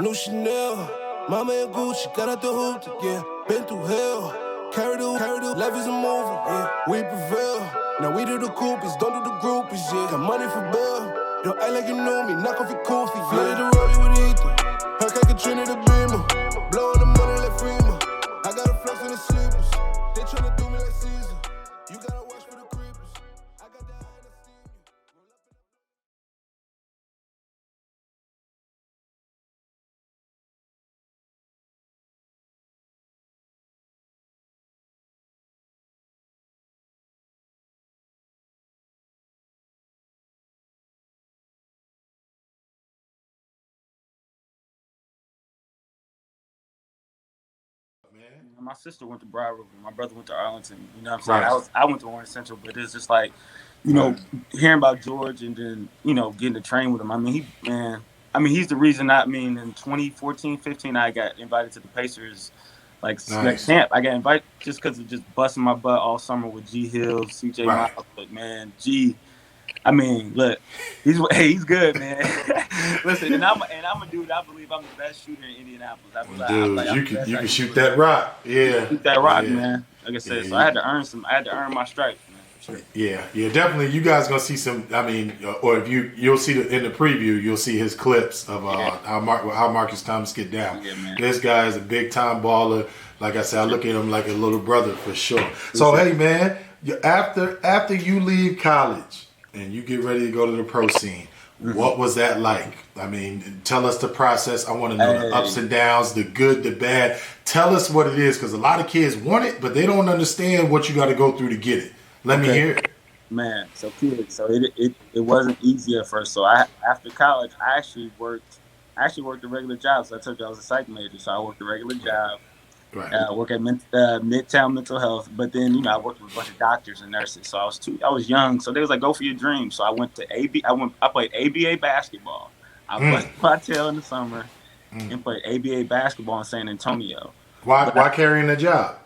New Chanel, mama and Gucci, got out the hoop, yeah. Been through hell, carry the life is a movie, yeah. We prevail, now we do the groupies, don't do the groupies, yeah. Got money for bail, don't act like you know me, knock off your koofy, yeah. Flooded the rollie with Ethan, Hellcat Katrina the Beamer, blowing the money like Freeman. I got a flex in the sleepers, they tryna do me like Caesar. You gotta watch for the creepers, I got the eye in the steam. My sister went to Broad River. My brother went to Arlington. You know what I'm saying? I went to Orange Central, but it's just like, hearing about George and then, getting to train with him. I mean, he's the reason in 2014, 15, I got invited to the Pacers, camp. I got invited just because of just busting my butt all summer with G Hill, CJ Miles. But man, look, he's good, man. Listen, and I'm a dude. I believe I'm the best shooter in Indianapolis. Dude, you can shoot that rock. Yeah, shoot that rock, man. Like I said, so I had to earn my stripes, man. Sure. Yeah, definitely. You guys gonna see some. I mean, or if you'll see in the preview, you'll see his clips of how Marcus Thomas get down. Yeah, man. This guy is a big time baller. Like I said, I look at him like a little brother for sure. So hey, man, after you leave college and you get ready to go to the pro scene, what was that like? I mean, tell us the process. I want to know the ups and downs, the good, the bad. Tell us what it is, because a lot of kids want it, but they don't understand what you got to go through to get it. Let me hear it. Man, it wasn't easy at first. So after college, I actually worked a regular job. So I told you I was a psych major, so I worked a regular job. Right. Work at Midtown Mental Health, but then I worked with a bunch of doctors and nurses. So I was young, so they was like, "Go for your dreams." So I went to I played ABA basketball. I busted my tail in the summer and played ABA basketball in San Antonio. Why carrying a job?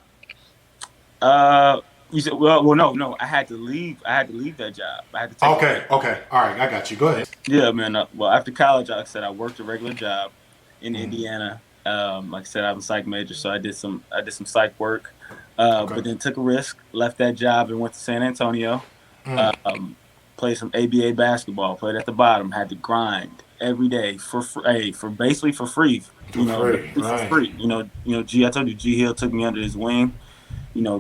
You said, no. I had to leave that job. I had to take Okay. All right, I got you. Go ahead. Yeah, man. After college, like I said, I worked a regular job in Indiana. Like I said, I'm a psych major, so I did some psych work, but then took a risk, left that job, and went to San Antonio. Played some ABA basketball, played at the bottom, had to grind every day for basically for free. For free. I told you, G Hill took me under his wing.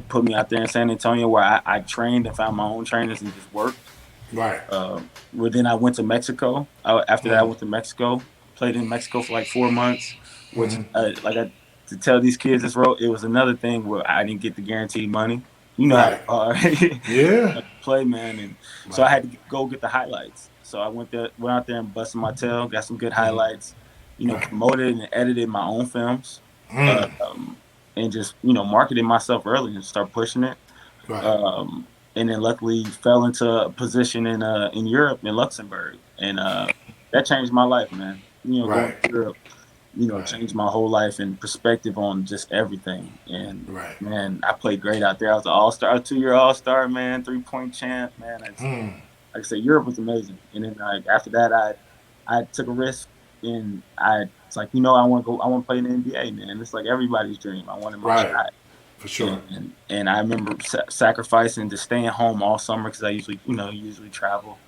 Put me out there in San Antonio where I trained and found my own trainers and just worked. Right. Well, then I went to Mexico. After that, I went to Mexico. Played in Mexico for like 4 months. Which, to tell these kids this road, it was another thing where I didn't get the guaranteed money. How play, man, and so I had to go get the highlights. So I went out there and busted my tail, got some good highlights. Promoted and edited my own films, and just marketed myself early and start pushing it. Right. And then luckily fell into a position in Europe, in Luxembourg, and that changed my life, man. Going to Europe. Changed my whole life and perspective on just everything. And man, I played great out there. I was an all-star, 2-year all-star, man, 3-point champ, man. Like I said, Europe was amazing. And then after that, I took a risk, and it's like, I want to play in the NBA, man. It's like everybody's dream. I wanted my shot. For sure. And I remember sacrificing to staying home all summer because I usually travel.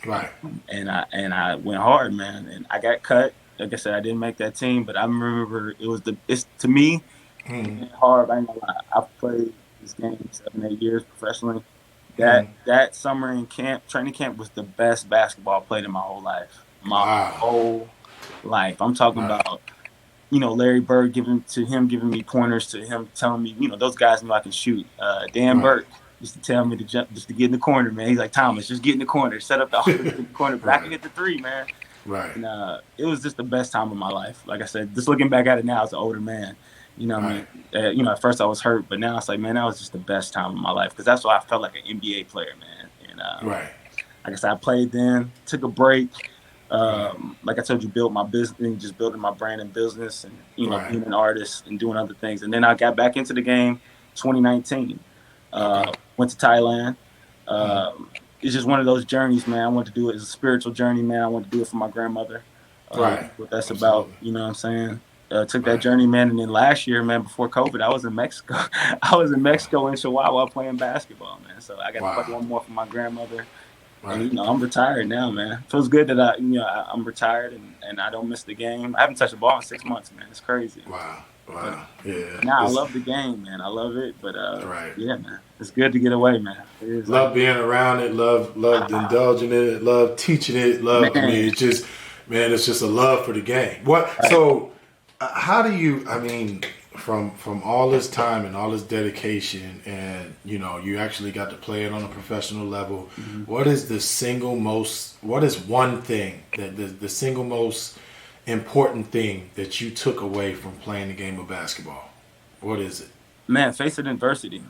Right. And I went hard, man. And I got cut. Like I said, I didn't make that team, but I remember it's to me hard. I ain't gonna lie. I've played this game 7-8 years professionally. That summer in training camp was the best basketball I played in my whole life. Whole life. I'm talking about, Larry Bird giving me pointers, to him telling me, those guys know I can shoot. Dan Burke used to tell me to jump, just to get in the corner, man. He's like, Thomas, just get in the corner, set up the corner, back and hit the three, man. Right. And it was just the best time of my life. Like I said, just looking back at it now as an older man, I mean? At first I was hurt, but now it's like, man, that was just the best time of my life, because that's why I felt like an NBA player, man. And like I said, I played then, took a break. Like I told you, built my business, and just building my brand and business, and being an artist and doing other things. And then I got back into the game 2019. Went to Thailand. It's just one of those journeys, man. I wanted to do it as a spiritual journey, man. I wanted to do it for my grandmother. Right. What that's about. Absolutely. You know what I'm saying? Took that Right. journey, man. And then last year, man, before COVID, I was in Mexico. I was in Mexico in Chihuahua playing basketball, man. So I got to play Wow. one more for my grandmother. And, Right. I'm retired now, man. Feels good that I'm retired and I don't miss the game. I haven't touched the ball in 6 months, man. It's crazy. Wow. But Wow. Yeah. now I It's love the game, man. I love it. But right. yeah, man. It's good to get away, man. It is Love being around it, love indulging in it, love teaching it, love. I mean, man. it's just, man, it's just a love for the game. What? Right. So, how do you? I mean, from all this time and all this dedication, and you actually got to play it on a professional level. Mm-hmm. What is the single most? What is one thing that the single most important thing that you took away from playing the game of basketball? What is it? Man, facing adversity.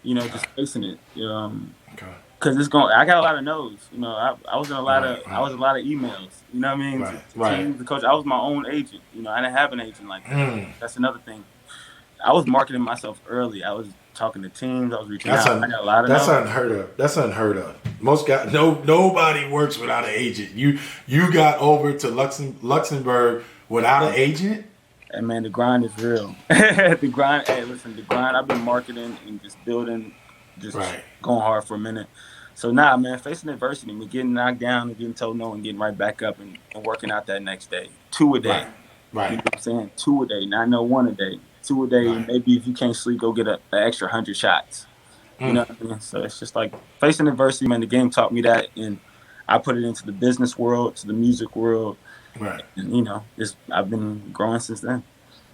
Okay. Just facing it. Okay. Cause it's going. I got a lot of no's. I was in a lot Right. of. I was in a lot of emails. You know what I mean? Right. To Right. teams, the coach. I was my own agent. I didn't have an agent like that. Mm. That's another thing. I was marketing myself early. I was talking to teams. I was reaching That's out. I got a lot of that's no's. unheard of. That's unheard of. Most guys, nobody works without an agent. You got over to Luxembourg without an agent. And man, the grind is real. The grind. Hey, listen, the grind. I've been marketing and just building, just Right. going hard for a minute. So now, man, facing adversity, me getting knocked down and getting told no and getting right back up and working out that next day, 2 a day. Right. You Right. know what I'm saying? 2 a day, not no 1 a day. 2 a day, Right. maybe if you can't sleep, go get an extra 100 shots. You know what I mean? So it's just like facing adversity, man. The game taught me that, and I put it into the business world, to the music world, Right. and I've been growing since then.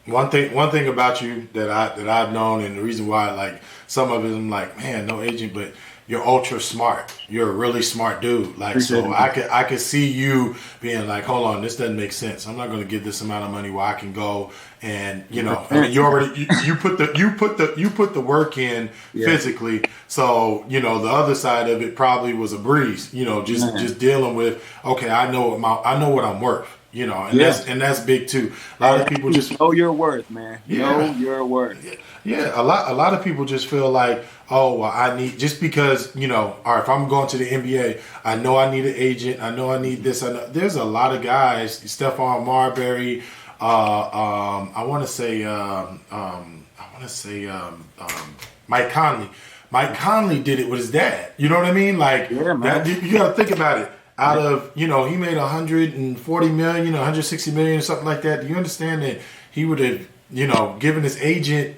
One thing about you that I've known, and the reason why, like, some of it, I'm like, man, no agent, but you're ultra smart. You're a really smart dude. Like, Appreciate so it. I could see you being like, hold on, this doesn't make sense. I'm not going to give this amount of money where I can go and I mean, you already you put the work in Yeah. physically. So the other side of it probably was a breeze. Just dealing with, okay, I know what I'm worth. And Yeah. that's big too. A lot of people just Know your worth, man. Yeah. Know your worth. yeah, a lot of people just feel like, oh, well, I need, just because, all right, if I'm going to the NBA, I know I need an agent. I know I need this. I know. There's a lot of guys, Stephon Marbury, I want to say Mike Conley. Mike Conley did it with his dad. You know what I mean? Like, Yeah, man. you got to think about it. Out of, he made 140 million, 160 million or something like that. Do you understand that he would have, given his agent,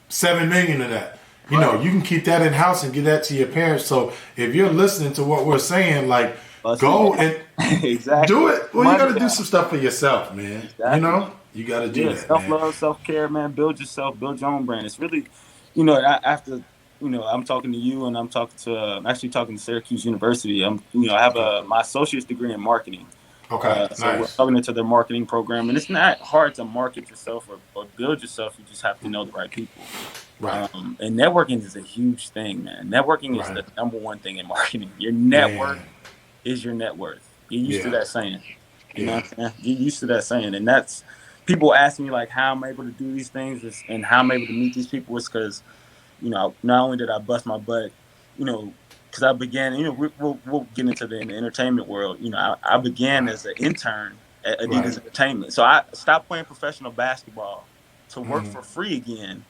7 million of that? You can keep that in house and give that to your parents. So if you're listening to what we're saying, like, go and Exactly. do it. Well, you got to do Money some stuff for yourself, man. Exactly. You got to do Yeah, that, self-love, man. self-care, man. Build yourself, build your own brand. It's really, after, I'm talking to you and I'm talking to, actually talking to Syracuse University. I have my associate's degree in marketing. Okay, So we're nice. talking into their marketing program. And it's not hard to market yourself or build yourself. You just have to know the right people. Right. And networking is a huge thing, man. Networking is Right. the number one thing in marketing. Your network Man. is your net worth. Get used to Yeah. that saying. You know Yeah. what I'm saying? Get used to that saying. And that's, people ask me, like, how I'm able to do these things and how I'm able to meet these people is because, not only did I bust my butt, because I began, we'll get into the entertainment world. I began as an intern at Adidas Right. Entertainment. So I stopped playing professional basketball to work Mhm. for free again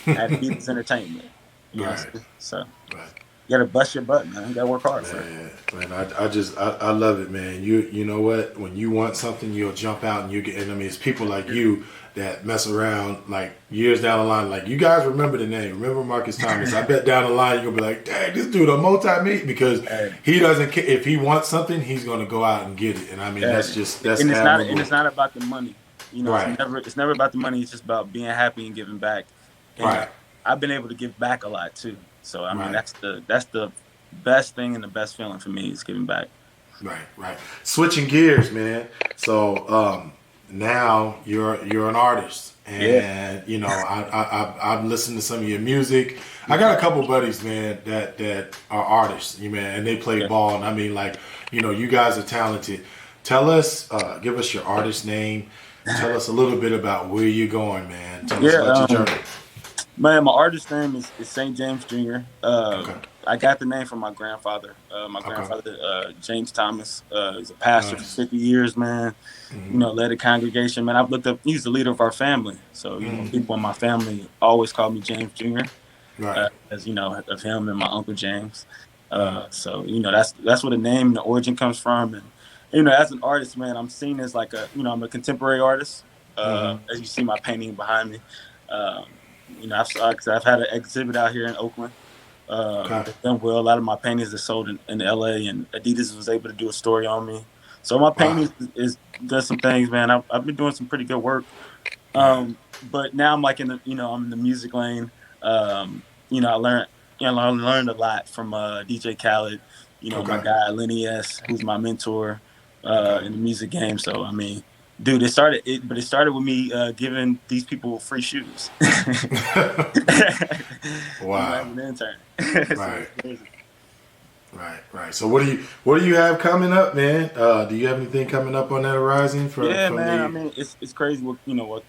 at Adidas Entertainment. You know what I'm Right. saying? So Right. you gotta bust your butt, man. You gotta work hard for it. Man, I love it, man. You know what? When you want something, you'll jump out and and I mean, it's people like you that mess around like years down the line. Like, you guys remember the name. Remember Marcus Thomas. I bet down the line you're gonna be like, dang, this dude a multi-million, because Hey. he doesn't care. If he wants something, he's gonna go out and get it. And I mean, that's and admirable. it's not about the money. Right. It's never about the money. It's just about being happy and giving back. And Right. I've been able to give back a lot too. So I mean, Right. that's the best thing and the best feeling for me is giving back. Right. Switching gears, man. So now you're an artist, and I've listened to some of your music. I got a couple buddies, man, that are artists, man, and they play Yeah. ball. And I mean, like, you guys are talented. Tell us, give us your artist name. Tell us a little bit about where you're going, man. Tell us Yeah, about your journey. Man, my artist name is St. James Jr. Okay. I got the name from my grandfather. My Okay. grandfather, James Thomas, he's a pastor for Nice. 50 years, man. Led a congregation, man. I've looked up, he's the leader of our family. So, people in my family always call me James Jr., Right. as, of him and my Uncle James. So, that's where the name and the origin comes from. And, as an artist, man, I'm seen as like I'm a contemporary artist. As you see my painting behind me. I've had an exhibit out here in Oakland. Okay. It's done well. A lot of my paintings are sold in LA, and Adidas was able to do a story on me. So my Wow. paintings is does some things, man. I've been doing some pretty good work. Right. But now I'm like I'm in the music lane. I learned a lot from DJ Khaled. My Okay. guy Lenny S, who's my mentor Okay. in the music game. So I mean, dude, it started with me giving these people free shoes. As Wow. an intern. So Right. it's crazy. Right. Right. So what do you have coming up, man? Do you have anything coming up on that horizon Yeah, from man. I the? mean, it's crazy. What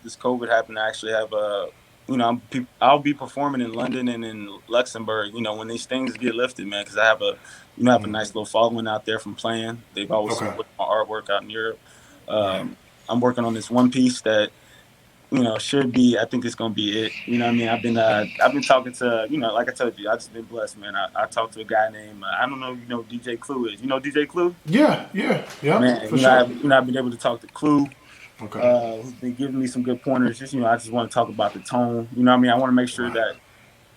this COVID happened. I actually have I'll be performing in London and in Luxembourg. When these things get lifted, man, because I have a nice little following out there from playing. They've always Okay. supported my artwork out in Europe. Right. I'm working on this one piece that should be. I think it's gonna be it. You know what I mean? I've been talking to like I told you, I just been blessed, man. I talked to a guy named I don't know if you know who DJ Clue is. You know DJ Clue? Yeah. Yeah. Yeah. Man, For sure. I've been able to talk to Clue, Okay. who's been giving me some good pointers. I just want to talk about the tone. You know what I mean? I want to make sure Right. that,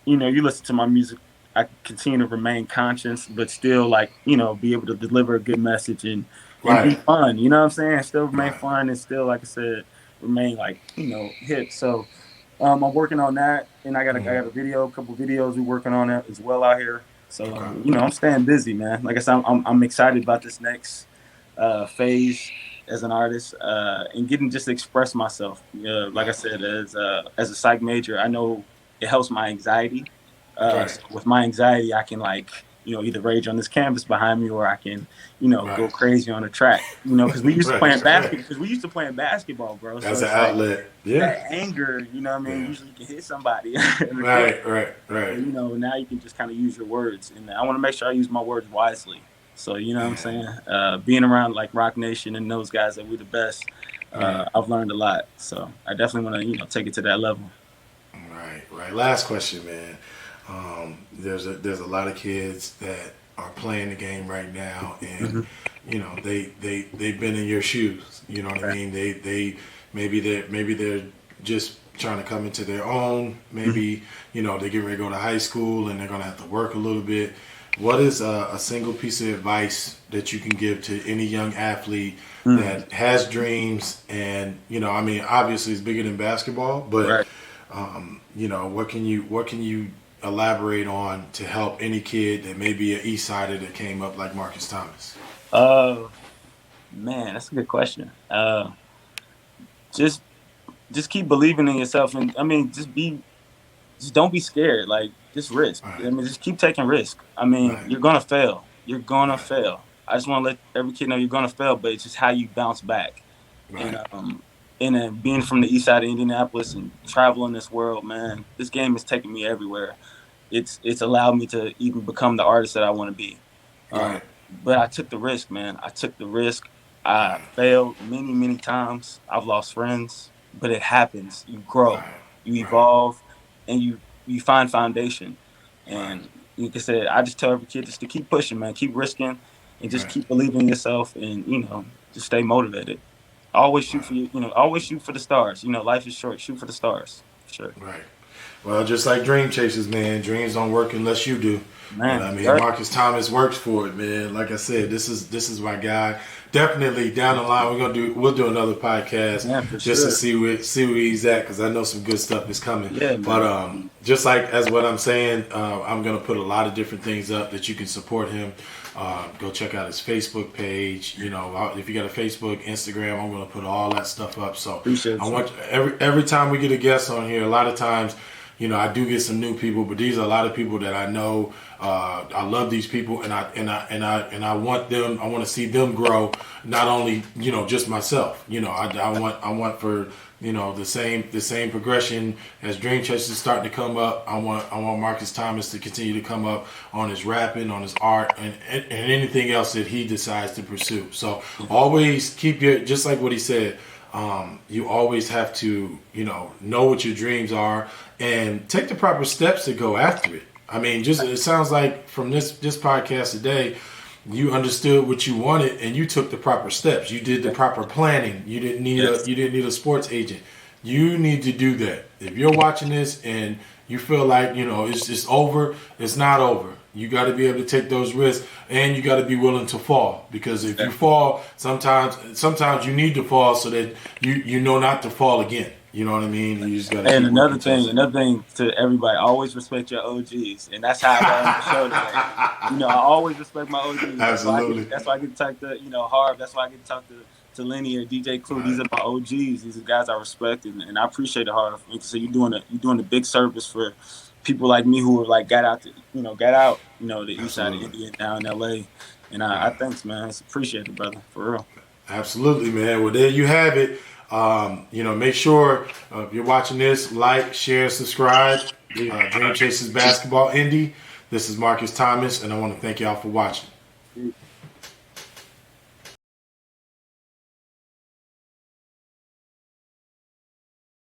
you listen to my music, I continue to remain conscious, but still be able to deliver a good message and be Right. fun. You know what I'm saying? Still remain Right. fun and still, like I said, remain hip. So I'm working on that, and I got a couple videos we're working on that as well out here. So Okay. I'm staying busy, man. Like I said, I'm excited about this next phase as an artist and getting just to express myself. Like I Right. said, as a psych major, I know it helps my anxiety. Right. So with my anxiety, I can either rage on this canvas behind me, or I can go Right. crazy on the track. Because we used to Right. playing basketball. Right. Because we used to playing basketball, bro. So As an it's like outlet. Yeah. that anger. You know what I mean? Yeah. Usually you can hit somebody in the court. Right. Right. Right. Now you can just kind of use your words, and I want to make sure I use my words wisely. So what I'm saying, being around like Rock Nation and those guys that we're the best, Right. I've learned a lot. So I definitely want to take it to that level. Right, right. Last question, man. There's a lot of kids that are playing the game right now, and Mm-hmm. they've been in your shoes. You know what I Right. mean? They maybe they're just trying to come into their own. Mm-hmm. Maybe they get ready to go to high school and they're gonna have to work a little bit. What is a single piece of advice that you can give to any young athlete Mm-hmm. that has dreams? And I mean, obviously it's bigger than basketball, but Right. what can you elaborate on to help any kid that may be an East Sider that came up like Marcus Thomas? Uh, Man, that's a good question. Just just keep believing in yourself, and I mean, just don't be scared. Like, just risk. All I right, mean, just keep taking risk. I mean, right, you're gonna fail. You're gonna right, fail. I just want to let every kid know you're gonna fail, but it's just how you bounce back. And right, being from the east side of Indianapolis and traveling this world, man, this game has taken me everywhere. It's allowed me to even become the artist that I want to be. Um, right, but I took the risk, man. I took the risk. I failed many, many times. I've lost friends, but it happens. You grow, right, you right, evolve, and you find foundation. right, And like I said, I just tell every kid just to keep pushing, man. Keep risking, and just right, keep believing in yourself, and just stay motivated. Always shoot for right, always shoot for the stars. Life is short. Shoot for the stars. For sure. right. Well, just like dream chasers, man, dreams don't work unless you do. And Man, I mean, right. Marcus Thomas works for it, man. Like I said, this is my guy. Definitely down the line, we'll do another podcast Yeah, for just to sure. see where he's at, because I know some good stuff is coming. Yeah, But man. just like as what I'm saying, I'm gonna put a lot of different things up that you can support him. Go check out his Facebook page. If you got a Facebook, Instagram, I'm gonna put all that stuff up. So Appreciate I you. want every time we get a guest on here, a lot of times I do get some new people, but these are a lot of people that I know. I love these people, and I want them. I want to see them grow. Not only just myself. I want for the same progression as Dream Chasers starting to come up. I want Marcus Thomas to continue to come up on his rapping, on his art, and anything else that he decides to pursue. So always keep just like what he said. You always have to know what your dreams are and take the proper steps to go after it. I mean, it sounds like from this podcast today, you understood what you wanted and you took the proper steps. You did the proper planning. You didn't need a sports agent. You need to do that. If you're watching this and you feel like it's over, it's not over. You got to be able to take those risks, and you got to be willing to fall. Because if you fall, sometimes you need to fall so that you know not to fall again. You know what I mean? You just got to. And another thing to everybody, always respect your OGs, and that's how I got on the show today. I always respect my OGs. Absolutely. That's why I get to talk to Harv. That's why I get to talk to Lenny or DJ Clue. Right. These are my OGs. These are guys I respect, and I appreciate it, Harv. So you're doing a big service for people like me who are got out the east side of India, down in LA. And I thanks, man. It's appreciated, brother, for real. Absolutely, man. Well, there you have it. Make sure if you're watching this, like, share, subscribe. Dream Chasers Basketball Indy. This is Marcus Thomas, and I want to thank y'all for watching.